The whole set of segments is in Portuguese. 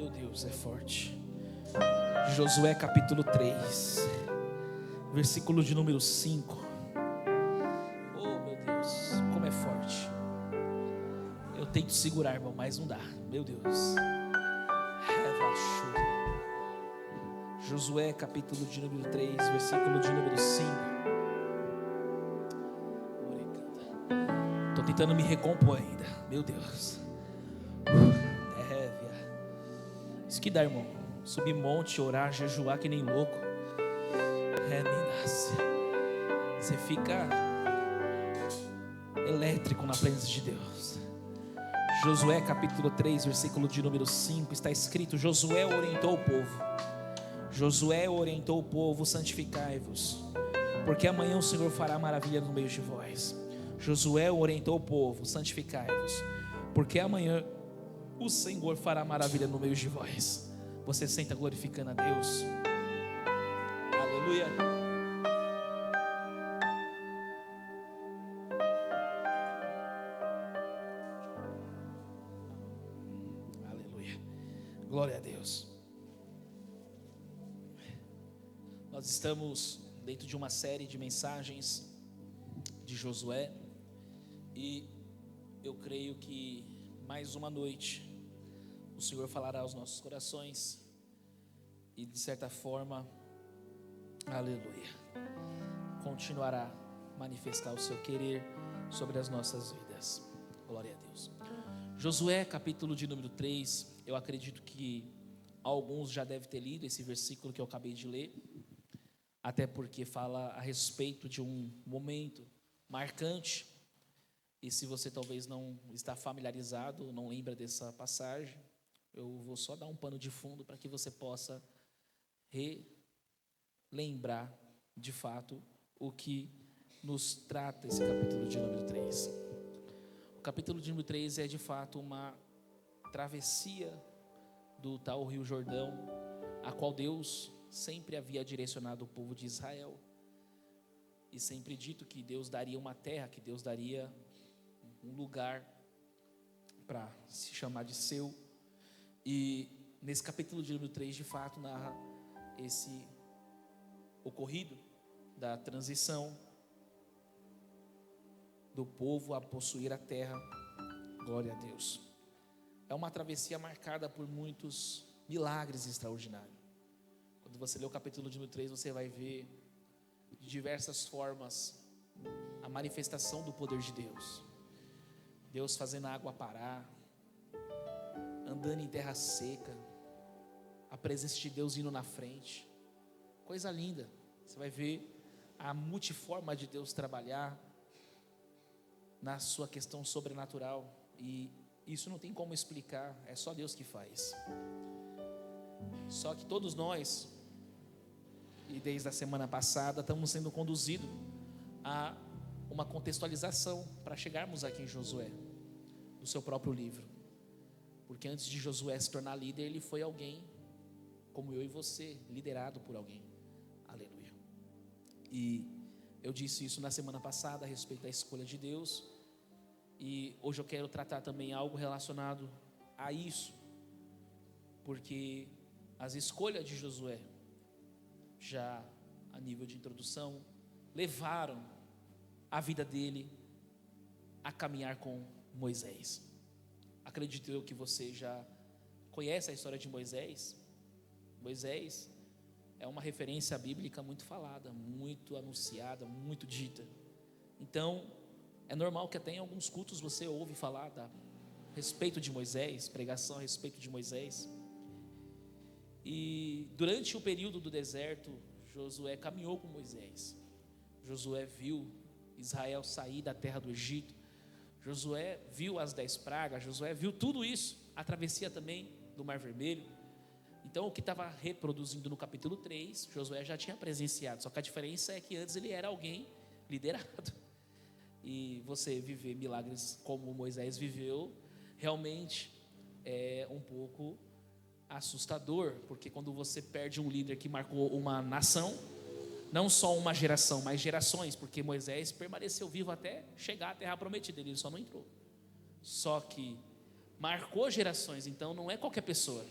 Meu Deus, é forte. Josué capítulo 3, versículo de número 5. Oh, meu Deus, como é forte. Eu tento segurar, irmão, mas não dá. Meu Deus. Josué capítulo de número 3, versículo de número 5. Estou tentando me recompor ainda. Meu Deus. Isso que dá, irmão. Subir monte, orar, jejuar que nem louco. Você fica elétrico na presença de Deus. Josué capítulo 3, versículo de número 5. Está escrito: Josué orientou o povo. Josué orientou o povo: santificai-vos, porque amanhã o Senhor fará maravilha no meio de vós. Josué orientou o povo: santificai-vos, porque amanhã o Senhor fará maravilha no meio de vós. Você senta glorificando a Deus. Aleluia. Aleluia. Glória a Deus. Nós estamos dentro de uma série de mensagens de Josué, e eu creio que mais uma noite o Senhor falará aos nossos corações e, de certa forma, aleluia, continuará a manifestar o seu querer sobre as nossas vidas. Glória a Deus. Josué capítulo de número 3, eu acredito que alguns já devem ter lido esse versículo que eu acabei de ler, até porque fala a respeito de um momento marcante. E se você talvez não está familiarizado, não lembra dessa passagem, eu vou só dar um pano de fundo para que você possa relembrar de fato o que nos trata esse capítulo de número 3. O capítulo de número 3 é de fato uma travessia do tal Rio Jordão, a qual Deus sempre havia direcionado o povo de Israel, e sempre dito que Deus daria uma terra, que Deus daria um lugar para se chamar de seu. E nesse capítulo de número 3, de fato, narra esse ocorrido da transição do povo a possuir a terra. Glória a Deus. É uma travessia marcada por muitos milagres extraordinários. Quando você lê o capítulo de número 3, você vai ver de diversas formas a manifestação do poder de Deus. Deus fazendo a água parar, andando em terra seca, a presença de Deus indo na frente. Coisa linda. Você vai ver a multiforma de Deus trabalhar na sua questão sobrenatural, e isso não tem como explicar, é só Deus que faz. Só que todos nós, e desde a semana passada, estamos sendo conduzidos a uma contextualização para chegarmos aqui em Josué, do seu próprio livro. Porque antes de Josué se tornar líder, ele foi alguém como eu e você, liderado por alguém. Aleluia. E eu disse isso na semana passada a respeito da escolha de Deus, e hoje eu quero tratar também algo relacionado a isso, porque as escolhas de Josué, já a nível de introdução, levaram a vida dele a caminhar com Moisés. Acredito eu que você já conhece a história de Moisés. Moisés é uma referência bíblica muito falada, muito anunciada, muito dita. Então, é normal que até em alguns cultos você ouve falar a respeito de Moisés, pregação a respeito de Moisés. E durante o período do deserto, Josué caminhou com Moisés. Josué viu Israel sair da terra do Egito. Josué viu as 10 pragas. Josué viu tudo isso, a travessia também do Mar Vermelho. Então, o que estava reproduzindo no capítulo 3, Josué já tinha presenciado. Só que a diferença é que antes ele era alguém liderado. E você viver milagres como Moisés viveu, realmente é um pouco assustador, porque quando você perde um líder que marcou uma nação, não só uma geração, mas gerações, porque Moisés permaneceu vivo até chegar à terra prometida, ele só não entrou. Só que marcou gerações, então não é qualquer pessoa.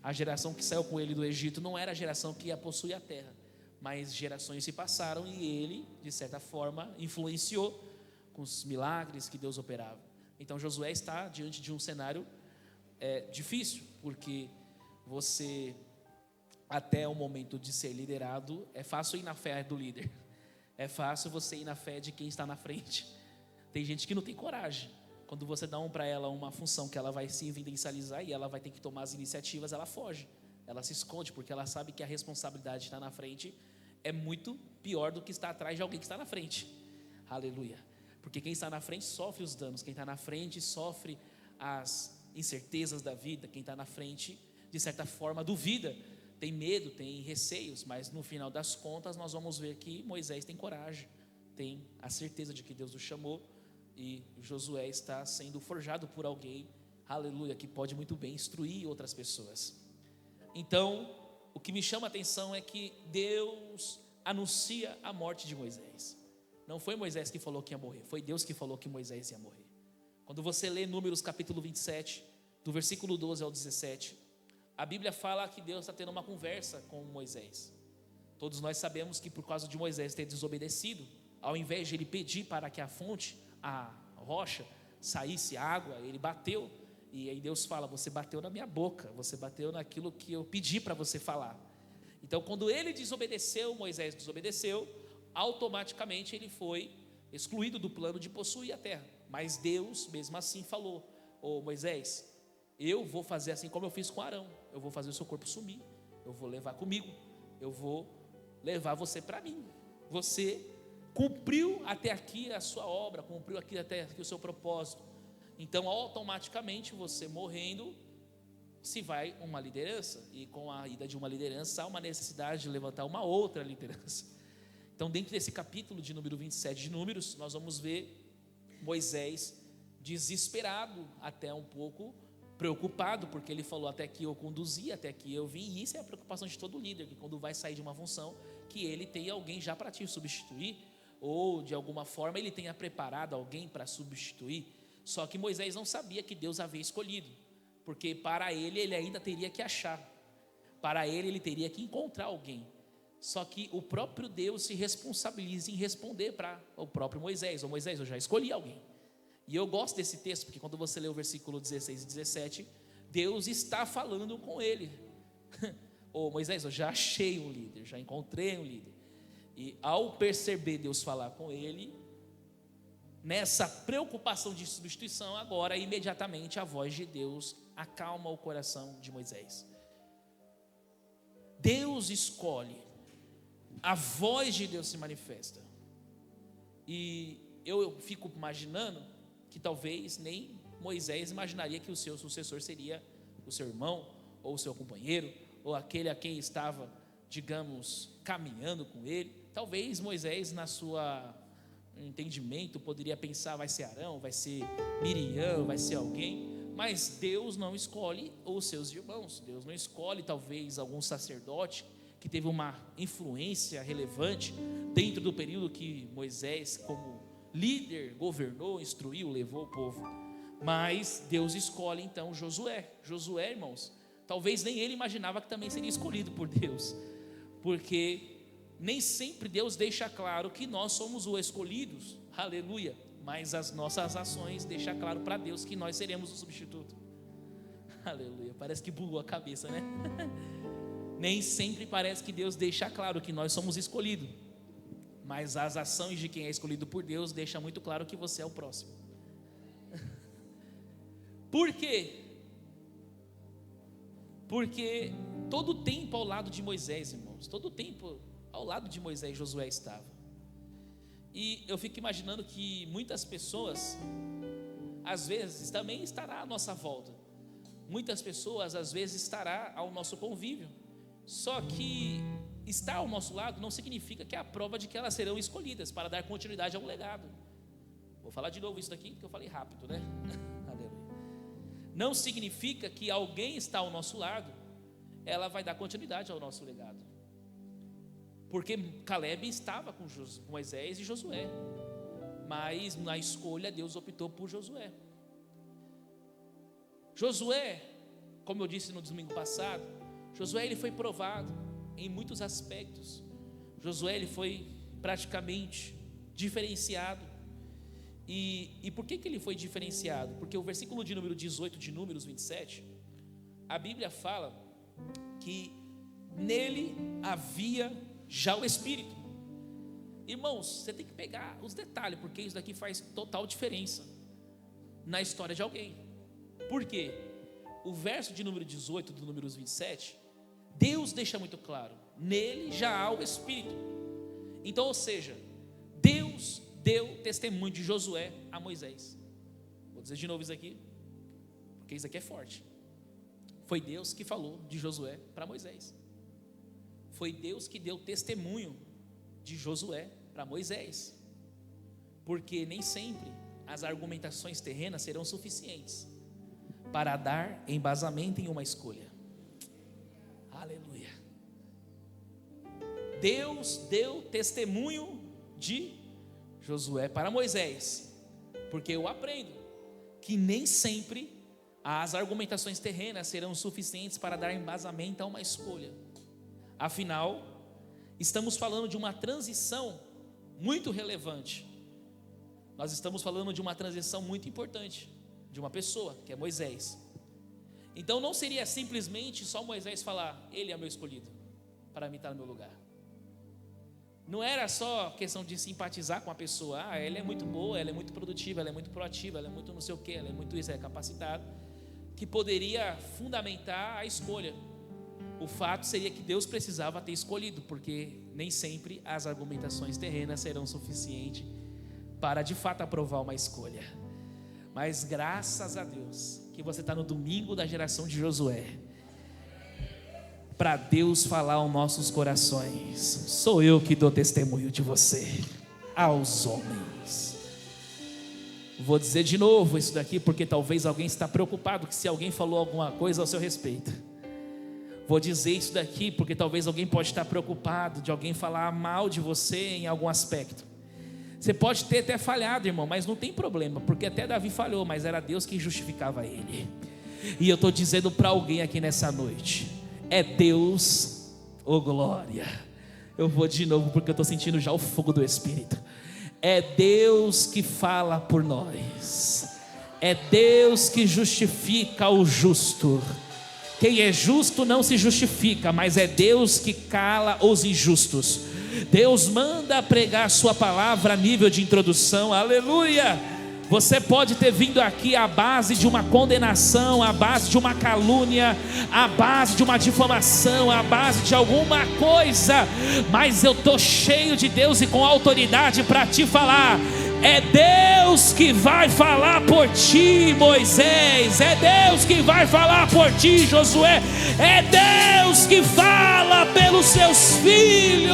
A geração que saiu com ele do Egito não era a geração que ia possuir a terra, mas gerações se passaram e ele, de certa forma, influenciou com os milagres que Deus operava. Então Josué está diante de um cenário difícil, porque você, até o momento de ser liderado, é fácil ir na fé do líder, é fácil você ir na fé de quem está na frente. Tem gente que não tem coragem. Quando você dá para ela uma função que ela vai se evidencializar e ela vai ter que tomar as iniciativas, ela foge, ela se esconde, porque ela sabe que a responsabilidade de estar na frente é muito pior do que estar atrás de alguém que está na frente. Aleluia. Porque quem está na frente sofre os danos, quem está na frente sofre as incertezas da vida, quem está na frente, de certa forma, duvida, tem medo, tem receios, mas no final das contas nós vamos ver que Moisés tem coragem, tem a certeza de que Deus o chamou, e Josué está sendo forjado por alguém, aleluia, que pode muito bem instruir outras pessoas. Então, o que me chama a atenção é que Deus anuncia a morte de Moisés. Não foi Moisés que falou que ia morrer, foi Deus que falou que Moisés ia morrer. Quando você lê Números capítulo 27, do versículo 12 ao 17, a Bíblia fala que Deus está tendo uma conversa com Moisés. Todos nós sabemos que por causa de Moisés ter desobedecido, ao invés de ele pedir para que a fonte, a rocha, saísse água, ele bateu, e aí Deus fala: você bateu na minha boca, você bateu naquilo que eu pedi para você falar. Então quando ele desobedeceu, Moisés desobedeceu, automaticamente ele foi excluído do plano de possuir a terra. Mas Deus mesmo assim falou: Moisés, eu vou fazer assim como eu fiz com Arão, eu vou fazer o seu corpo sumir, eu vou levar comigo, eu vou levar você para mim. Você cumpriu até aqui a sua obra, cumpriu até aqui o seu propósito. Então automaticamente você morrendo, se vai uma liderança, e com a ida de uma liderança há uma necessidade de levantar uma outra liderança. Então dentro desse capítulo de número 27 de Números, nós vamos ver Moisés desesperado, até um pouco preocupado, porque ele falou: até aqui eu conduzi, até aqui eu vim. E isso é a preocupação de todo líder, que quando vai sair de uma função, que ele tenha alguém já para te substituir, ou de alguma forma ele tenha preparado alguém para substituir. Só que Moisés não sabia que Deus havia escolhido, porque para ele ainda teria que achar, para ele teria que encontrar alguém. Só que o próprio Deus se responsabiliza em responder para o próprio Moisés: Moisés, eu já escolhi alguém. E eu gosto desse texto, porque quando você lê o versículo 16 e 17, Deus está falando com ele: Moisés, eu já achei um líder, já encontrei um líder. E ao perceber Deus falar com ele, nessa preocupação de substituição, agora imediatamente a voz de Deus acalma o coração de Moisés. Deus escolhe, a voz de Deus se manifesta. E eu fico imaginando que talvez nem Moisés imaginaria que o seu sucessor seria o seu irmão, ou o seu companheiro, ou aquele a quem estava, digamos, caminhando com ele. Talvez Moisés, na sua entendimento, poderia pensar: vai ser Arão, vai ser Miriam, vai ser alguém. Mas Deus não escolhe os seus irmãos, Deus não escolhe talvez algum sacerdote que teve uma influência relevante dentro do período que Moisés, como líder, governou, instruiu, levou o povo. Mas Deus escolhe então Josué. Josué, irmãos, talvez nem ele imaginava que também seria escolhido por Deus, porque nem sempre Deus deixa claro que nós somos os escolhidos, aleluia, mas as nossas ações deixam claro para Deus que nós seremos o substituto, aleluia. Parece que bugou a cabeça, né? Nem sempre parece que Deus deixa claro que nós somos escolhidos, mas as ações de quem é escolhido por Deus deixam muito claro que você é o próximo. Por quê? Porque todo o tempo ao lado de Moisés, irmãos, todo o tempo ao lado de Moisés Josué estava. E eu fico imaginando que muitas pessoas, às vezes, também estará à nossa volta. Muitas pessoas, às vezes, estará ao nosso convívio. Só que estar ao nosso lado não significa que é a prova de que elas serão escolhidas para dar continuidade a um legado. Vou falar de novo isso daqui, porque eu falei rápido, né? Não significa que alguém está ao nosso lado, ela vai dar continuidade ao nosso legado. Porque Caleb estava com Moisés e Josué, mas na escolha Deus optou por Josué. Josué como eu disse no domingo passado, Josué ele foi provado em muitos aspectos. Josué ele foi praticamente diferenciado. E por que ele foi diferenciado? Porque o versículo de número 18 de Números 27, a Bíblia fala que nele havia já o Espírito. Irmãos, você tem que pegar os detalhes, porque isso daqui faz total diferença na história de alguém. Por quê? O verso de número 18 do Números 27, Deus deixa muito claro, nele já há o Espírito. Então, ou seja, Deus deu testemunho de Josué a Moisés. Vou dizer de novo isso aqui, porque isso aqui é forte. Foi Deus que falou de Josué para Moisés. Foi Deus que deu testemunho de Josué para Moisés. Porque nem sempre as argumentações terrenas serão suficientes para dar embasamento em uma escolha. Aleluia. Deus deu testemunho de Josué para Moisés, porque eu aprendo que nem sempre as argumentações terrenas serão suficientes para dar embasamento a uma escolha. Afinal, estamos falando de uma transição muito relevante. Nós estamos falando de uma transição muito importante, de uma pessoa, que é Moisés. Então não seria simplesmente só Moisés falar, ele é meu escolhido, para mim estar no meu lugar. Não era só questão de simpatizar com a pessoa, ela é muito boa, ela é muito produtiva, ela é muito proativa, ela é muito não sei o que, ela é muito isso, ela é capacitada, que poderia fundamentar a escolha. O fato seria que Deus precisava ter escolhido, porque nem sempre as argumentações terrenas serão suficientes para de fato aprovar uma escolha. Mas graças a Deus que você está no domingo da geração de Josué, para Deus falar aos nossos corações. Sou eu que dou testemunho de você aos homens. Vou dizer de novo isso daqui, porque talvez alguém está preocupado que se alguém falou alguma coisa ao seu respeito. Vou dizer isso daqui porque talvez alguém pode estar preocupado de alguém falar mal de você em algum aspecto. Você pode ter até falhado, irmão, mas não tem problema, porque até Davi falhou, mas era Deus que justificava ele. E eu estou dizendo para alguém aqui nessa noite, é Deus, oh glória. Eu vou de novo porque eu estou sentindo já o fogo do Espírito. É Deus que fala por nós. É Deus que justifica o justo. Quem é justo não se justifica, mas é Deus que cala os injustos. Deus manda pregar a sua palavra a nível de introdução, aleluia. Você pode ter vindo aqui à base de uma condenação, à base de uma calúnia, à base de uma difamação, à base de alguma coisa, mas eu estou cheio de Deus e com autoridade para te falar. É Deus que vai falar por ti, Moisés. É Deus que vai falar por ti, Josué. É Deus que fala pelos seus filhos.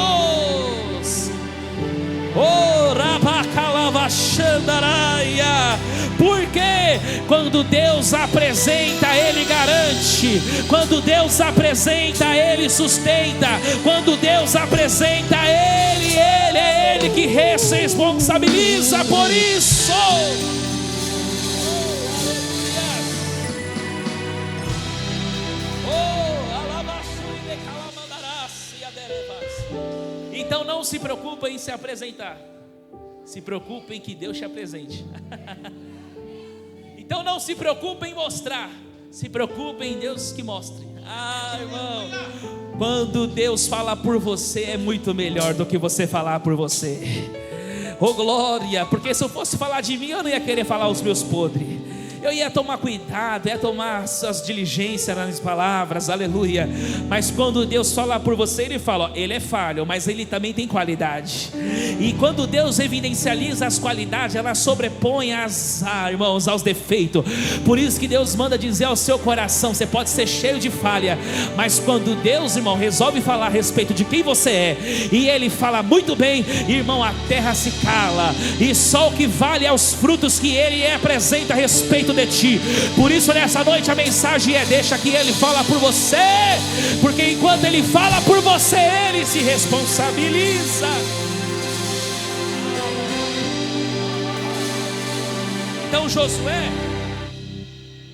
Oh, Rabacalavaxandaraia. Porque quando Deus apresenta, Ele garante. Quando Deus apresenta, Ele sustenta. Quando Deus apresenta, Ele é Ele que responsabiliza por isso. Então não se preocupe em se apresentar, se preocupe em que Deus te apresente. Então não se preocupe em mostrar, se preocupe em Deus que mostre. Irmão, quando Deus fala por você é muito melhor do que você falar por você. Oh glória, porque se eu fosse falar de mim eu não ia querer falar os meus podres. Eu ia tomar cuidado, ia tomar as diligências nas palavras, aleluia. Mas quando Deus fala por você, Ele fala, Ele é falho, mas Ele também tem qualidade. E quando Deus evidencializa as qualidades, ela sobrepõe irmãos, aos defeitos. Por isso que Deus manda dizer ao seu coração, você pode ser cheio de falha, mas quando Deus, irmão, resolve falar a respeito de quem você é, e Ele fala muito bem, irmão, a terra se cala, e só o que vale é os frutos que Ele apresenta a respeito de ti. Por isso nessa noite a mensagem é: deixa que Ele fala por você, porque enquanto Ele fala por você, Ele se responsabiliza. Então Josué,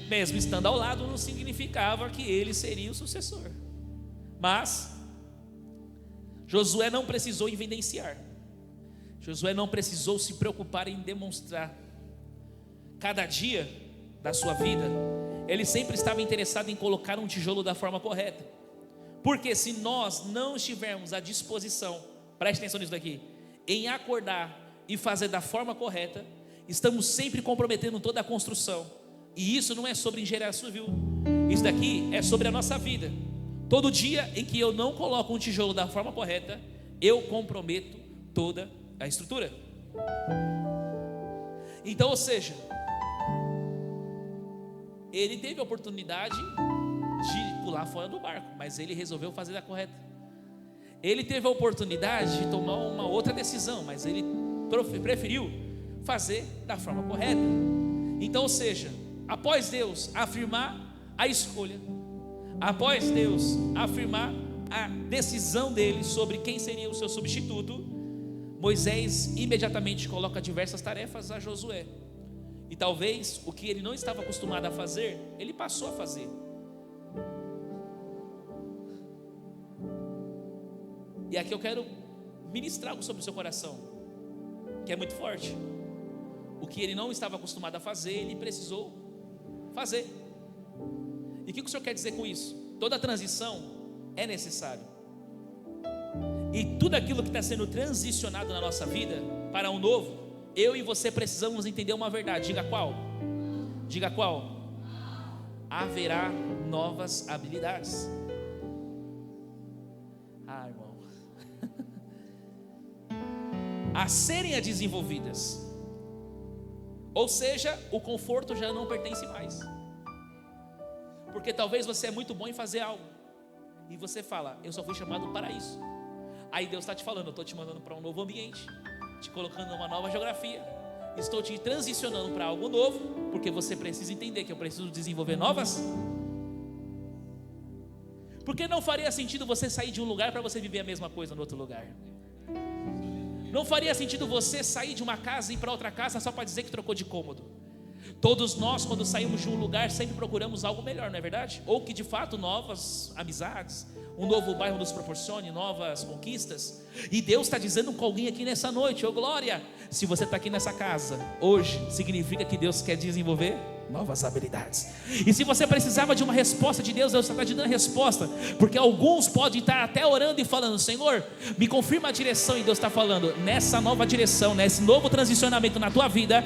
mesmo estando ao lado, não significa significava que ele seria o sucessor. Mas Josué não precisou evidenciar, Josué não precisou se preocupar em demonstrar. Cada dia da sua vida, ele sempre estava interessado em colocar um tijolo da forma correta. Porque se nós não estivermos à disposição, preste atenção nisso daqui, em acordar e fazer da forma correta, estamos sempre comprometendo toda a construção. E isso não é sobre engenharia civil, isso daqui é sobre a nossa vida. Todo dia em que eu não coloco um tijolo da forma correta, eu comprometo toda a estrutura. Então, ou seja, ele teve a oportunidade de pular fora do barco, mas ele resolveu fazer da correta. Ele teve a oportunidade de tomar uma outra decisão, mas ele preferiu fazer da forma correta. Então, ou seja, após Deus afirmar a escolha, após Deus afirmar a decisão dele sobre quem seria o seu substituto, Moisés imediatamente coloca diversas tarefas a Josué. E talvez o que ele não estava acostumado a fazer, ele passou a fazer. E aqui eu quero ministrar algo sobre o seu coração, que é muito forte. O que ele não estava acostumado a fazer, ele precisou fazer. E o que o Senhor quer dizer com isso? Toda transição é necessário. E tudo aquilo que está sendo transicionado na nossa vida para um novo, eu e você precisamos entender uma verdade. Diga qual? Diga qual? Haverá novas habilidades. Ah, irmão. A serem desenvolvidas. Ou seja, o conforto já não pertence mais. Porque talvez você é muito bom em fazer algo e você fala, eu só fui chamado para isso. Aí Deus está te falando, eu estou te mandando para um novo ambiente, te colocando numa nova geografia, estou te transicionando para algo novo, porque você precisa entender que eu preciso desenvolver novas. Porque não faria sentido você sair de um lugar para você viver a mesma coisa no outro lugar. Não faria sentido você sair de uma casa e ir para outra casa só para dizer que trocou de cômodo. Todos nós, quando saímos de um lugar, sempre procuramos algo melhor, não é verdade? Ou que de fato novas amizades, um novo bairro nos proporcione novas conquistas. E Deus está dizendo com alguém aqui nessa noite, ô glória, se você está aqui nessa casa hoje, significa que Deus quer desenvolver novas habilidades. E se você precisava de uma resposta de Deus, Deus está te dando a resposta. Porque alguns podem estar até orando e falando, Senhor, me confirma a direção. E Deus está falando, nessa nova direção, nesse novo transicionamento na tua vida,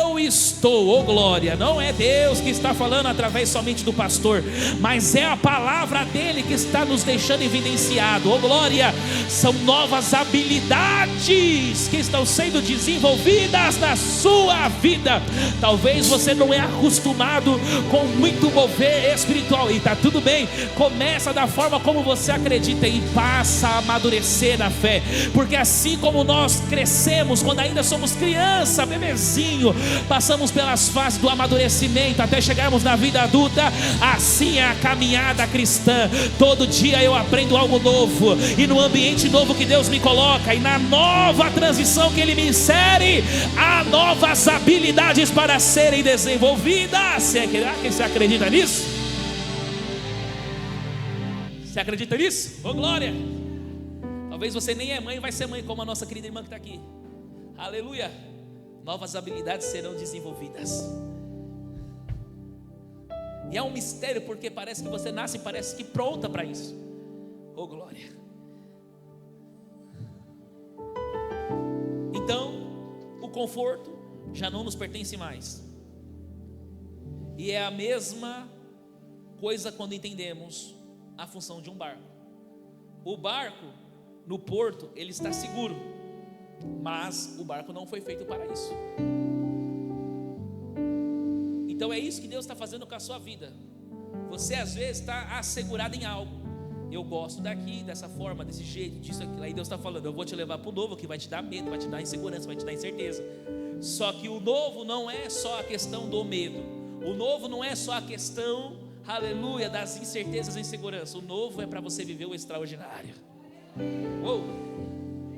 eu estou, ô glória. Não é Deus que está falando através somente do pastor, mas é a palavra dele que está nos deixando evidenciado, ô glória. São novas habilidades que estão sendo desenvolvidas na sua vida. Talvez você não é acostumado com muito mover espiritual, e está tudo bem, começa da forma como você acredita e passa a amadurecer na fé, porque assim como nós crescemos quando ainda somos criança, bebezinho, passamos pelas fases do amadurecimento até chegarmos na vida adulta, assim é a caminhada cristã. Todo dia eu aprendo algo novo, e no ambiente novo que Deus me coloca, e na nova transição que Ele me insere, há novas habilidades para serem desenvolvidas. Você acredita nisso? Você acredita nisso? Ô glória! Talvez você nem é mãe, vai ser mãe como a nossa querida irmã que está aqui. Aleluia! Novas habilidades serão desenvolvidas. E é um mistério, porque parece que você nasce, parece que pronta para isso. Ô glória! Então, o conforto já não nos pertence mais. E é a mesma coisa quando entendemos a função de um barco. O barco, no porto, ele está seguro, mas o barco não foi feito para isso. Então é isso que Deus está fazendo com a sua vida. Você às vezes está assegurado em algo. Eu gosto daqui, dessa forma, desse jeito, disso, aquilo. Aí Deus está falando, eu vou te levar para o novo, que vai te dar medo, vai te dar insegurança, vai te dar incerteza. Só que o novo não é só a questão do medo. O novo não é só a questão, aleluia, das incertezas e inseguranças. O novo é para você viver o extraordinário. Uou.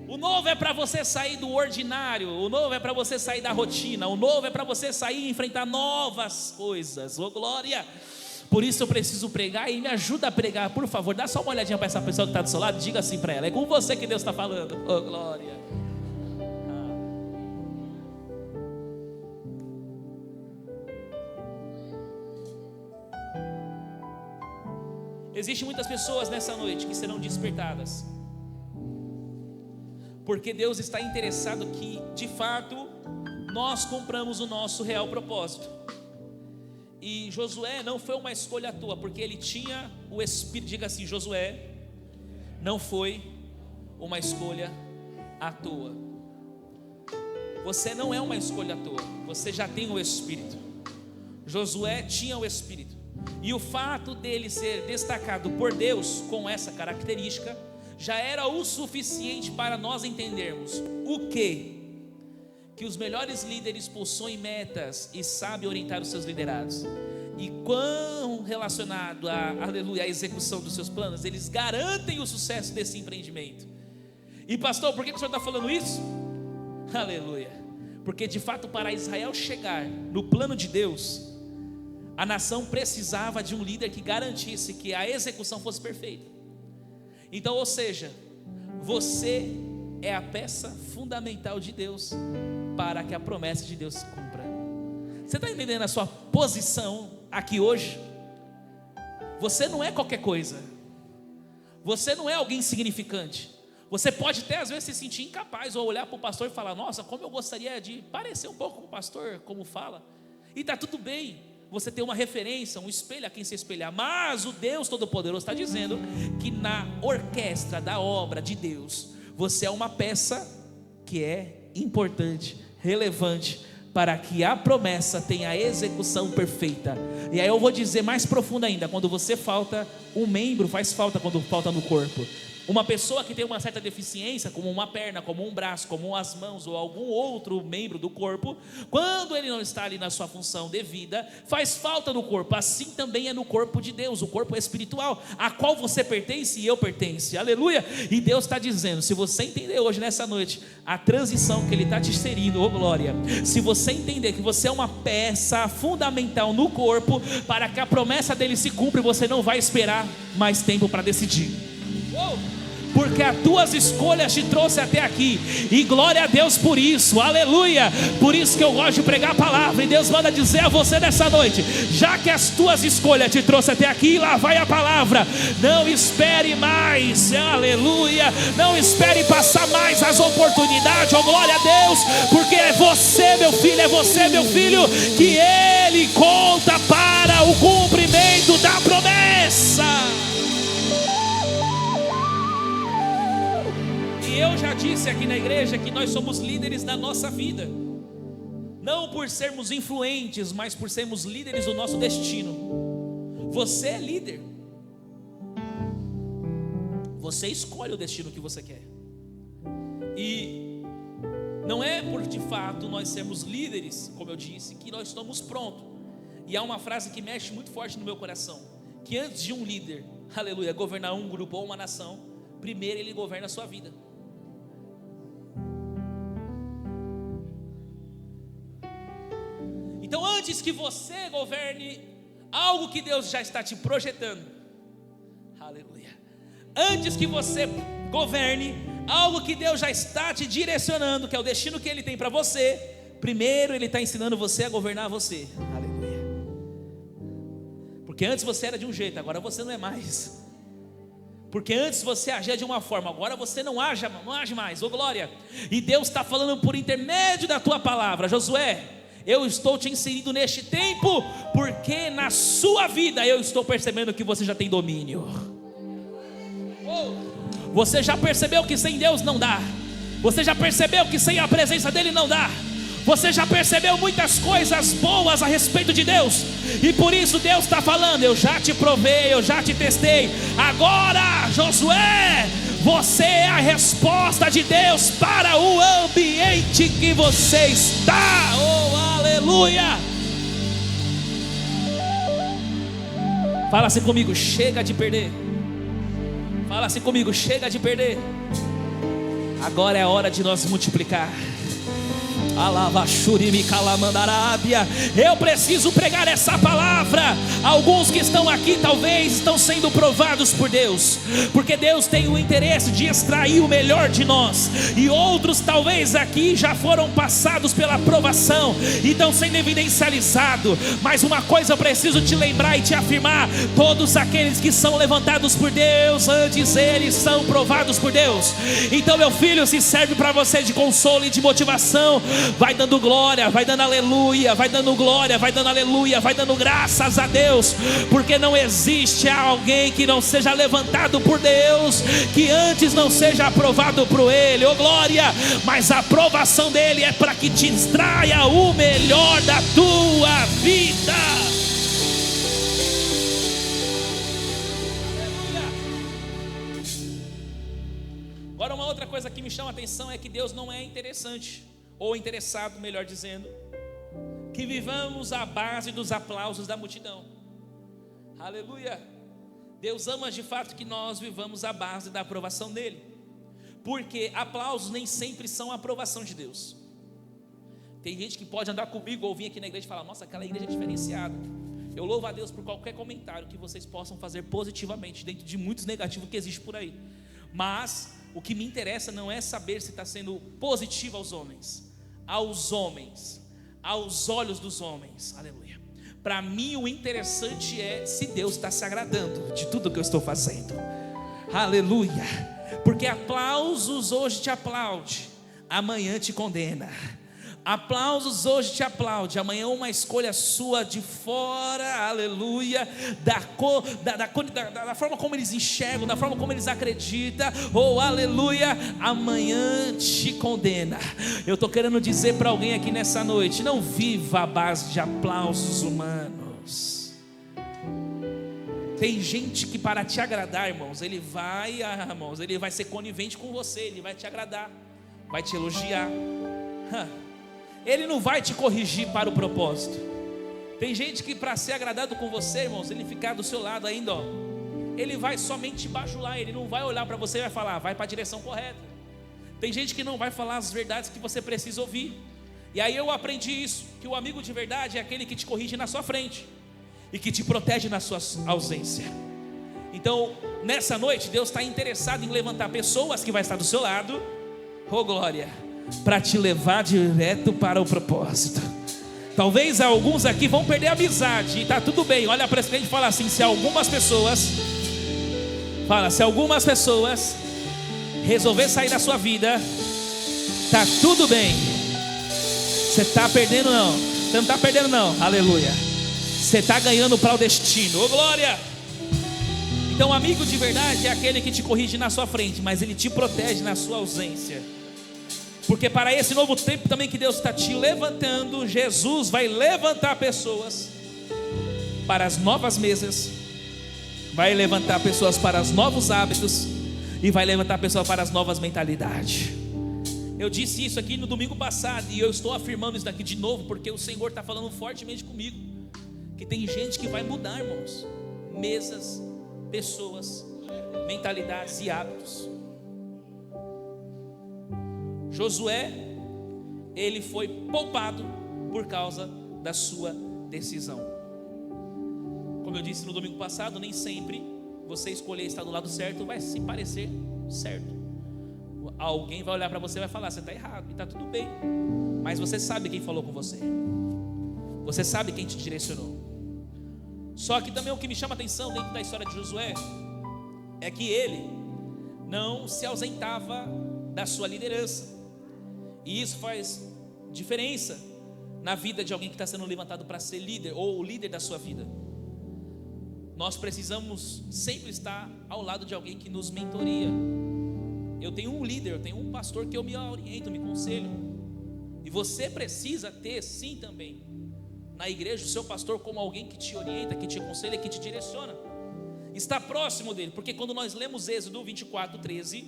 O novo é para você sair do ordinário. O novo é para você sair da rotina. O novo é para você sair e enfrentar novas coisas. Oh glória! Por isso eu preciso pregar, e me ajuda a pregar, por favor. Dá só uma olhadinha para essa pessoa que está do seu lado e diga assim para ela: é com você que Deus está falando. Oh, glória. Existem muitas pessoas nessa noite que serão despertadas, porque Deus está interessado que, de fato, nós compramos o nosso real propósito. E Josué não foi uma escolha à toa, porque ele tinha o Espírito. Diga assim: Josué não foi uma escolha à toa. Você não é uma escolha à toa, você já tem o Espírito. Josué tinha o Espírito, e o fato dele ser destacado por Deus com essa característica já era o suficiente para nós entendermos o que os melhores líderes possuem metas e sabem orientar os seus liderados, e quão relacionado aleluia, à execução dos seus planos, eles garantem o sucesso desse empreendimento. E pastor, por que o senhor está falando isso? Aleluia, porque de fato, para Israel chegar no plano de Deus, a nação precisava de um líder que garantisse que a execução fosse perfeita. Então, ou seja, você é a peça fundamental de Deus para que a promessa de Deus se cumpra. Você está entendendo a sua posição aqui hoje? Você não é qualquer coisa. Você não é alguém insignificante. Você pode até às vezes se sentir incapaz, ou olhar para o pastor e falar: nossa, como eu gostaria de parecer um pouco com o pastor, como fala. E está tudo bem, você tem uma referência, um espelho a quem se espelhar. Mas o Deus Todo-Poderoso está dizendo que na orquestra da obra de Deus, você é uma peça que é importante, relevante, para que a promessa tenha a execução perfeita. E aí eu vou dizer mais profundo ainda: quando você falta, um membro faz falta quando falta no corpo. Uma pessoa que tem uma certa deficiência, como uma perna, como um braço, como as mãos ou algum outro membro do corpo, quando ele não está ali na sua função devida, faz falta no corpo. Assim também é no corpo de Deus, o corpo espiritual, a qual você pertence e eu pertenço. Aleluia! E Deus está dizendo, se você entender hoje nessa noite a transição que Ele está te inserindo, oh glória, se você entender que você é uma peça fundamental no corpo, para que a promessa dele se cumpra, você não vai esperar mais tempo para decidir. Porque as tuas escolhas te trouxe até aqui, e glória a Deus por isso, aleluia. Por isso que eu gosto de pregar a palavra, e Deus manda dizer a você nessa noite: já que as tuas escolhas te trouxe até aqui, lá vai a palavra. Não espere mais, aleluia. Não espere passar mais as oportunidades, oh glória a Deus. Porque é você, meu filho, é você, meu filho, que Ele conta para o cumprimento da promessa. Eu já disse aqui na igreja que nós somos líderes da nossa vida, não por sermos influentes, mas por sermos líderes do nosso destino. Você é líder, você escolhe o destino que você quer, e não é por de fato nós sermos líderes, como eu disse, que nós estamos prontos. E há uma frase que mexe muito forte no meu coração, que antes de um líder, aleluia, governar um grupo ou uma nação, primeiro ele governa a sua vida. Então, antes que você governe algo que Deus já está te projetando, aleluia, antes que você governe algo que Deus já está te direcionando, que é o destino que Ele tem para você, primeiro Ele está ensinando você a governar você, aleluia. Porque antes você era de um jeito, agora você não é mais. Porque antes você agia de uma forma, agora você não age mais, oh glória. E Deus está falando por intermédio da tua palavra: Josué, eu estou te inserindo neste tempo, porque na sua vida eu estou percebendo que você já tem domínio. Você já percebeu que sem Deus não dá. Você já percebeu que sem a presença dEle não dá. Você já percebeu muitas coisas boas a respeito de Deus, e por isso Deus está falando: eu já te provei, eu já te testei. Agora, Josué, você é a resposta de Deus para o ambiente que você está. Oh, aleluia. Fala assim comigo: chega de perder. Fala assim comigo: chega de perder. Agora é a hora de nós multiplicar. Eu preciso pregar essa palavra. Alguns que estão aqui talvez estão sendo provados por Deus, porque Deus tem o interesse de extrair o melhor de nós. E outros talvez aqui já foram passados pela provação e estão sendo evidencializados. Mas uma coisa eu preciso te lembrar e te afirmar: todos aqueles que são levantados por Deus, antes eles são provados por Deus. Então, meu filho, se serve para você de consolo e de motivação, vai dando glória, vai dando aleluia, vai dando glória, vai dando aleluia, vai dando graças a Deus, porque não existe alguém que não seja levantado por Deus, que antes não seja aprovado por Ele. Oh glória! Mas a aprovação dele é para que te extraia o melhor da tua vida. Agora, uma outra coisa que me chama a atenção é que Deus não é interessante, ou interessado, melhor dizendo, que vivamos à base dos aplausos da multidão. Aleluia! Deus ama de fato que nós vivamos à base da aprovação dele, porque aplausos nem sempre são a aprovação de Deus. Tem gente que pode andar comigo ou vir aqui na igreja e falar: nossa, aquela igreja é diferenciada. Eu louvo a Deus por qualquer comentário que vocês possam fazer positivamente, dentro de muitos negativos que existe por aí. Mas o que me interessa não é saber se está sendo positivo aos homens, aos olhos dos homens. Aleluia. Para mim o interessante é se Deus está se agradando de tudo que eu estou fazendo. Aleluia. Porque aplausos hoje te aplaude, amanhã te condena. Aplausos hoje te aplaude, amanhã uma escolha sua de fora, aleluia, da forma como eles enxergam, da forma como eles acreditam, aleluia, amanhã te condena. Eu estou querendo dizer para alguém aqui nessa noite: não viva à base de aplausos humanos. Tem gente que para te agradar, irmãos, ele vai ser conivente com você, ele vai te agradar, vai te elogiar. Ele não vai te corrigir para o propósito. Tem gente que para ser agradado com você, irmãos, ele ficar do seu lado ainda, ele vai somente te bajular, ele não vai olhar para você e vai falar: vai para a direção correta. Tem gente que não vai falar as verdades que você precisa ouvir. E aí eu aprendi isso, que o amigo de verdade é aquele que te corrige na sua frente e que te protege na sua ausência. Então, nessa noite, Deus está interessado em levantar pessoas que vai estar do seu lado, oh glória, para te levar direto para o propósito. Talvez alguns aqui vão perder a amizade, e está tudo bem. Olha para esse cliente e fala assim: se algumas pessoas resolver sair da sua vida, está tudo bem. Você está perdendo não, você não está perdendo não, aleluia. Você está ganhando para o destino, oh glória. Então, amigo de verdade é aquele que te corrige na sua frente, mas ele te protege na sua ausência. Porque para esse novo tempo também que Deus está te levantando, Jesus vai levantar pessoas para as novas mesas, vai levantar pessoas para os novos hábitos, e vai levantar pessoas para as novas mentalidades. Eu disse isso aqui no domingo passado, e eu estou afirmando isso daqui de novo, porque o Senhor está falando fortemente comigo, que tem gente que vai mudar, irmãos, mesas, pessoas, mentalidades e hábitos. Josué, ele foi poupado por causa da sua decisão. Como eu disse no domingo passado, nem sempre você escolher estar do lado certo vai se parecer certo. Alguém vai olhar para você e vai falar: você está errado, e está tudo bem. Mas você sabe quem falou com você, você sabe quem te direcionou. Só que também o que me chama a atenção dentro da história de Josué é que ele não se ausentava da sua liderança. E isso faz diferença na vida de alguém que está sendo levantado para ser líder, ou o líder da sua vida. Nós precisamos sempre estar ao lado de alguém que nos mentoria. Eu tenho um líder, eu tenho um pastor que eu me oriento, me conselho. E você precisa ter sim também na igreja o seu pastor como alguém que te orienta, que te aconselha, que te direciona. Está próximo dele, porque quando nós lemos Êxodo 24:13,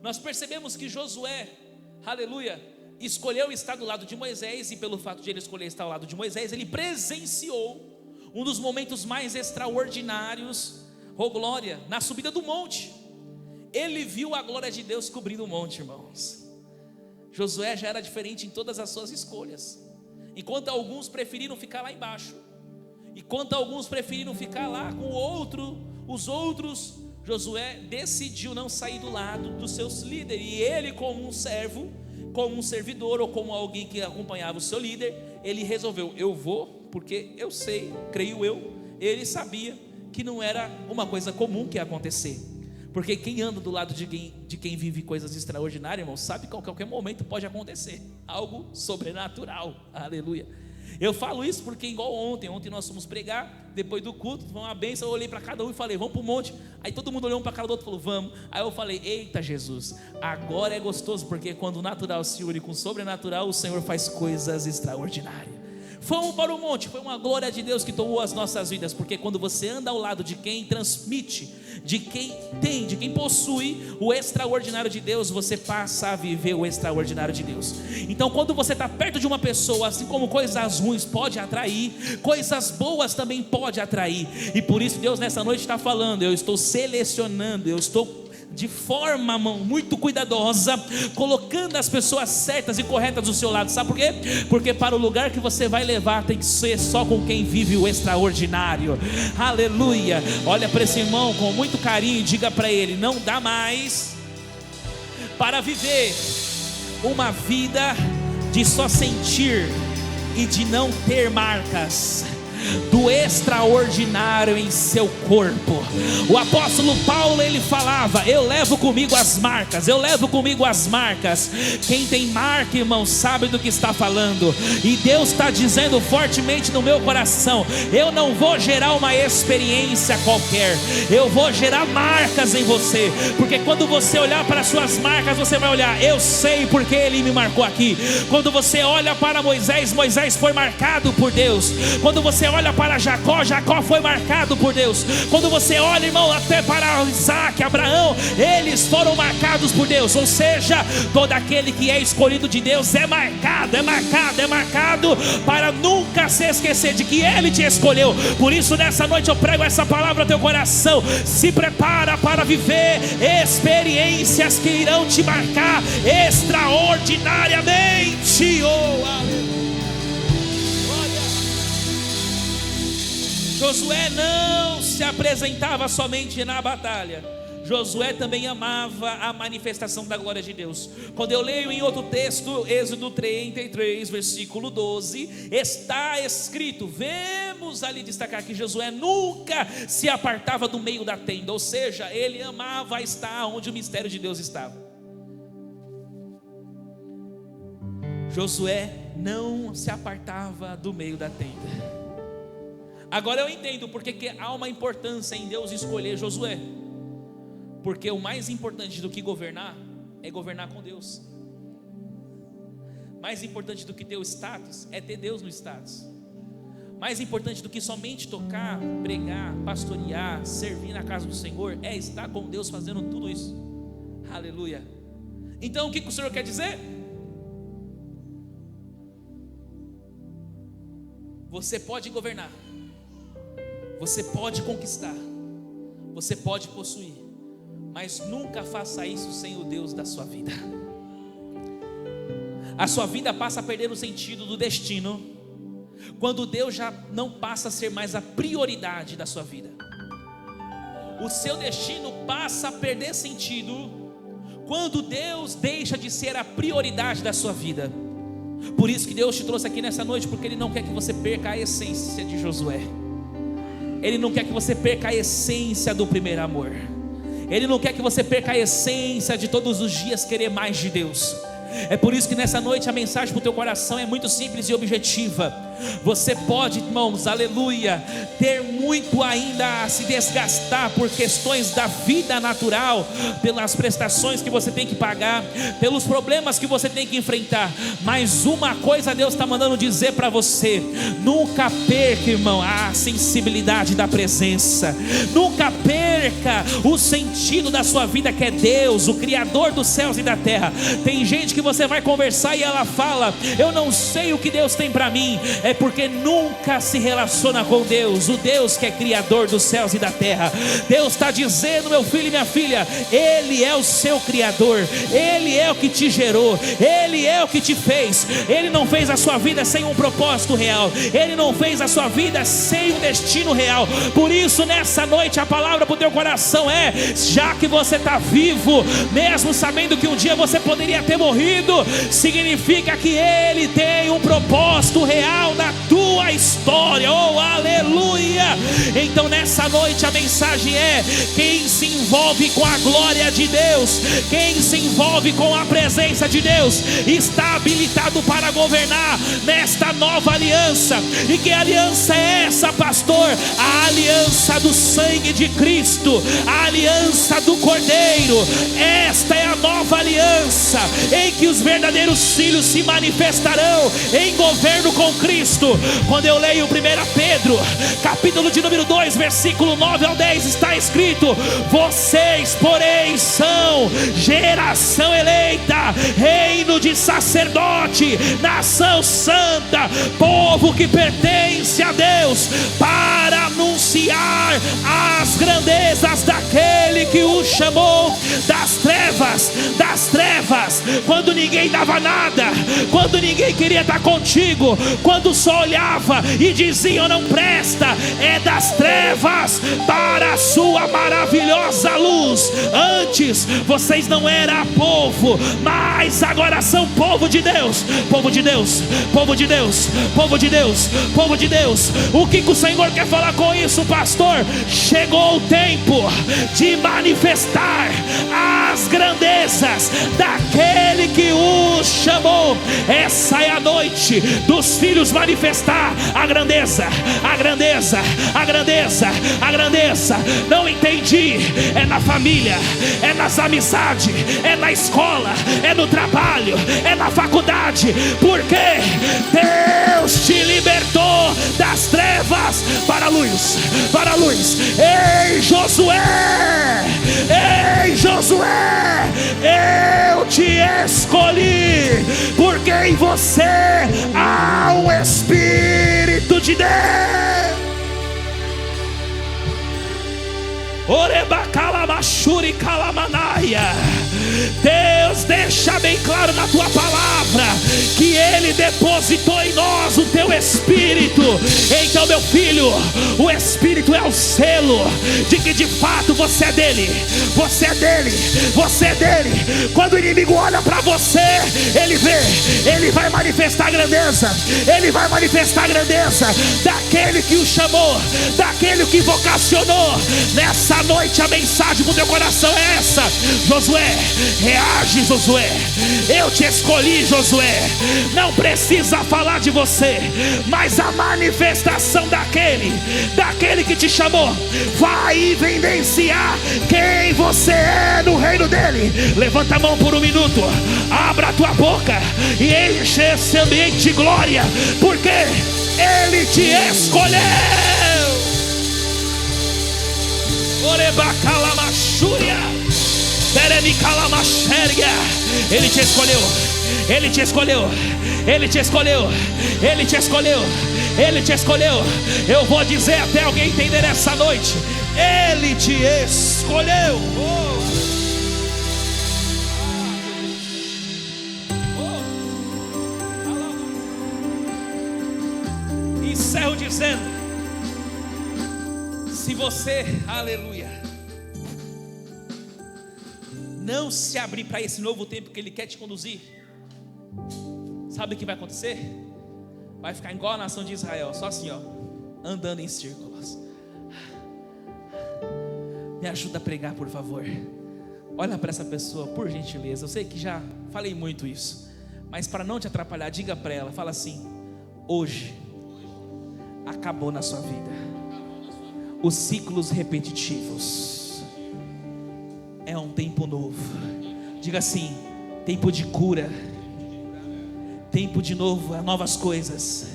nós percebemos que Josué, aleluia, escolheu estar do lado de Moisés, e pelo fato de ele escolher estar ao lado de Moisés, ele presenciou um dos momentos mais extraordinários, oh glória, na subida do monte. Ele viu a glória de Deus cobrindo o monte, irmãos. Josué já era diferente em todas as suas escolhas. Enquanto alguns preferiram ficar lá embaixo, enquanto alguns preferiram ficar lá com os outros, Josué decidiu não sair do lado dos seus líderes. E ele, como um servo, como um servidor, ou como alguém que acompanhava o seu líder, ele resolveu: eu vou, porque eu sei, creio eu, ele sabia que não era uma coisa comum que ia acontecer. Porque quem anda do lado de quem vive coisas extraordinárias, irmão, sabe que a qualquer momento pode acontecer algo sobrenatural. Aleluia. Eu falo isso porque igual ontem nós fomos pregar, depois do culto, foi uma bênção. Eu olhei para cada um e falei: vamos para o monte. Aí todo mundo olhou um para cada outro e falou: vamos. Aí eu falei: eita Jesus, agora é gostoso, porque quando o natural se une com o sobrenatural, o Senhor faz coisas extraordinárias. Fomos para o monte, foi uma glória de Deus que tomou as nossas vidas, porque quando você anda ao lado de quem transmite, de quem tem, de quem possui o extraordinário de Deus, você passa a viver o extraordinário de Deus. Então quando você está perto de uma pessoa, assim como coisas ruins pode atrair, coisas boas também pode atrair. E por isso Deus nessa noite está falando: eu estou selecionando, eu estou de forma muito cuidadosa, colocando as pessoas certas e corretas do seu lado. Sabe por quê? Porque para o lugar que você vai levar tem que ser só com quem vive o extraordinário. Aleluia. Olha para esse irmão com muito carinho e diga para ele: não dá mais para viver uma vida de só sentir e de não ter marcas do extraordinário em seu corpo. O apóstolo Paulo, ele falava: eu levo comigo as marcas, eu levo comigo as marcas. Quem tem marca, irmão, sabe do que está falando. E Deus está dizendo fortemente no meu coração: eu não vou gerar uma experiência qualquer, eu vou gerar marcas em você. Porque quando você olhar para as suas marcas, você vai olhar: eu sei porque ele me marcou aqui. Quando você olha para Moisés, Moisés foi marcado por Deus. Quando você olha para Jacó, Jacó foi marcado por Deus. Quando você olha, irmão, até para Isaac, Abraão, eles foram marcados por Deus. Ou seja, todo aquele que é escolhido de Deus é marcado para nunca se esquecer de que Ele te escolheu. Por isso nessa noite eu prego essa palavra ao teu coração: se prepara para viver experiências que irão te marcar extraordinariamente. Oh, aleluia. Josué não se apresentava somente na batalha, Josué também amava a manifestação da glória de Deus. Quando eu leio em outro texto, Êxodo 33, versículo 12, está escrito, vemos ali destacar que Josué nunca se apartava do meio da tenda, ou seja, ele amava estar onde o mistério de Deus estava. Josué não se apartava do meio da tenda. Agora eu entendo porque que há uma importância em Deus escolher Josué. Porque o mais importante do que governar é governar com Deus. Mais importante do que ter o status é ter Deus no status. Mais importante do que somente tocar, pregar, pastorear, servir na casa do Senhor é estar com Deus fazendo tudo isso. Aleluia. Então o que o Senhor quer dizer? Você pode governar, você pode conquistar, você pode possuir, mas nunca faça isso sem o Deus da sua vida. A sua vida passa a perder o sentido do destino quando Deus já não passa a ser mais a prioridade da sua vida. O seu destino passa a perder sentido quando Deus deixa de ser a prioridade da sua vida. Por isso que Deus te trouxe aqui nessa noite, porque Ele não quer que você perca a essência de Josué. Ele não quer que você perca a essência do primeiro amor. Ele não quer que você perca a essência de todos os dias querer mais de Deus. É por isso que nessa noite a mensagem para o teu coração é muito simples e objetiva. Você pode, irmãos, aleluia, ter muito ainda a se desgastar por questões da vida natural, pelas prestações que você tem que pagar, pelos problemas que você tem que enfrentar. Mas uma coisa Deus está mandando dizer para você: nunca perca, irmão, a sensibilidade da presença. Nunca perca o sentido da sua vida, que é Deus, o Criador dos céus e da terra. Tem gente que você vai conversar e ela fala: eu não sei o que Deus tem para mim. é porque nunca se relaciona com Deus, o Deus que é criador dos céus e da terra. Deus está dizendo: meu filho e minha filha, Ele é o seu criador, Ele é o que te gerou, Ele é o que te fez. Ele não fez a sua vida sem um propósito real, Ele não fez a sua vida sem um destino real. Por isso, nessa noite, a palavra para o teu coração é: já que você está vivo, mesmo sabendo que um dia você poderia ter morrido, significa que Ele tem um propósito real na tua história. Oh, aleluia! Então nessa noite a mensagem é: quem se envolve com a glória de Deus, quem se envolve com a presença de Deus, está habilitado para governar nesta nova aliança. E que aliança é essa, pastor? A aliança do sangue de Cristo, a aliança do Cordeiro. Esta é a nova aliança em que os verdadeiros filhos se manifestarão em governo com Cristo. Quando eu leio 1 Pedro, capítulo de número 2, versículo 9 ao 10, está escrito: vocês, porém, são geração eleita, reino de sacerdote, nação santa, povo que pertence a Deus, para anunciar as grandezas daquele que o chamou das trevas, quando ninguém dava nada, quando ninguém queria estar contigo, quando só olhava e diziam: não presta, é das trevas para a sua maravilhosa luz. Antes vocês não eram povo, mas agora são povo de Deus, povo de Deus, povo de Deus, povo de Deus, povo de Deus. O que o Senhor quer falar com isso, pastor? Chegou o tempo de manifestar as grandezas daquele que o chamou. Essa é a noite dos filhos manifestar a grandeza, a grandeza, a grandeza, a grandeza. Não entendi, é na família, é nas amizades, é na escola, é no trabalho, é na faculdade, porque Deus te libertou das trevas para a luz, para a luz. Ei, Josué, ei, Josué, eu te escolhi, porque em você há o Espírito de Deus. Orebacalamachuri calamanaia. Deus deixa bem claro na tua palavra que Ele depositou em nós o teu Espírito. Então, meu filho, o Espírito é o selo de que de fato você é dele, você é dele, você é dele. Quando o inimigo olha para você, ele vê, ele vai manifestar a grandeza, ele vai manifestar a grandeza daquele que o chamou, daquele que vocacionou. Nessa noite a mensagem para o teu coração é essa: Josué, reage, Josué, eu te escolhi, Josué. Não precisa falar de você, mas a manifestação daquele que te chamou vai evidenciar quem você é no reino dele. Levanta a mão por um minuto, abra a tua boca e enche esse ambiente de glória, porque Ele te escolheu. Ele te escolheu, Ele te escolheu, Ele te escolheu, Ele te escolheu, Ele te escolheu. Eu vou dizer até alguém entender essa noite: Ele te escolheu. Encerro dizendo: se você, aleluia, não se abrir para esse novo tempo que Ele quer te conduzir, sabe o que vai acontecer? Vai ficar igual a nação de Israel, só assim, ó, andando em círculos. Me ajuda a pregar, por favor. Olha para essa pessoa, por gentileza. Eu sei que já falei muito isso, mas para não te atrapalhar, diga para ela, fala assim: hoje acabou na sua vida os ciclos repetitivos. É um tempo novo. Diga assim: tempo de cura, tempo de novo, novas coisas,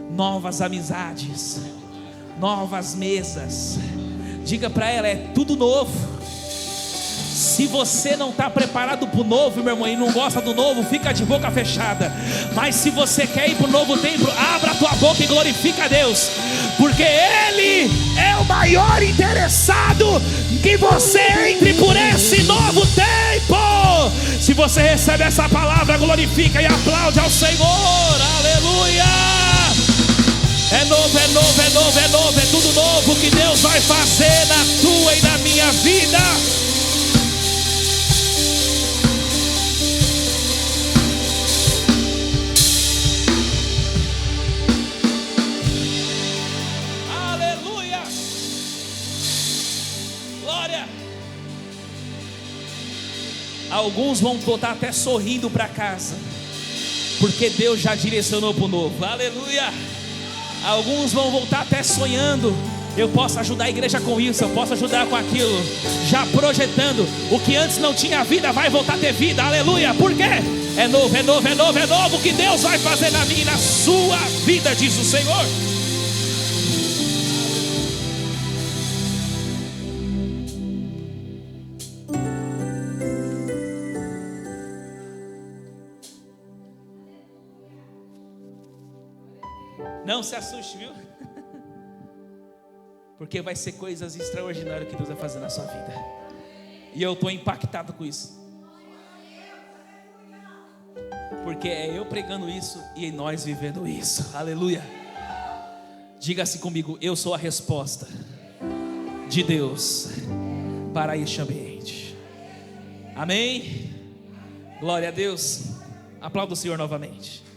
novas amizades, novas mesas. Diga para ela: é tudo novo. Se você não está preparado para o novo, meu irmão, e não gosta do novo, fica de boca fechada. Mas se você quer ir para o novo templo, abra a tua boca e glorifica a Deus, porque Ele é o maior interessado que você entre por esse novo tempo. Se você recebe essa palavra, glorifica e aplaude ao Senhor. Aleluia! É novo, é novo, é novo, é novo, é tudo novo que Deus vai fazer na tua e na minha vida. Aleluia! Glória! Alguns vão voltar até sorrindo para casa, porque Deus já direcionou para o novo. Aleluia! Alguns vão voltar até sonhando: eu posso ajudar a igreja com isso, eu posso ajudar com aquilo, já projetando. O que antes não tinha vida vai voltar a ter vida. Aleluia! Por quê? É novo, é novo, é novo, é novo o que Deus vai fazer na minha e na sua vida, diz o Senhor. Não se assuste, viu? Porque vai ser coisas extraordinárias que Deus vai fazer na sua vida. E eu estou impactado com isso. Porque é eu pregando isso e nós vivendo isso. Aleluia. Diga-se comigo: eu sou a resposta de Deus para este ambiente. Amém? Glória a Deus. Aplauda o Senhor novamente.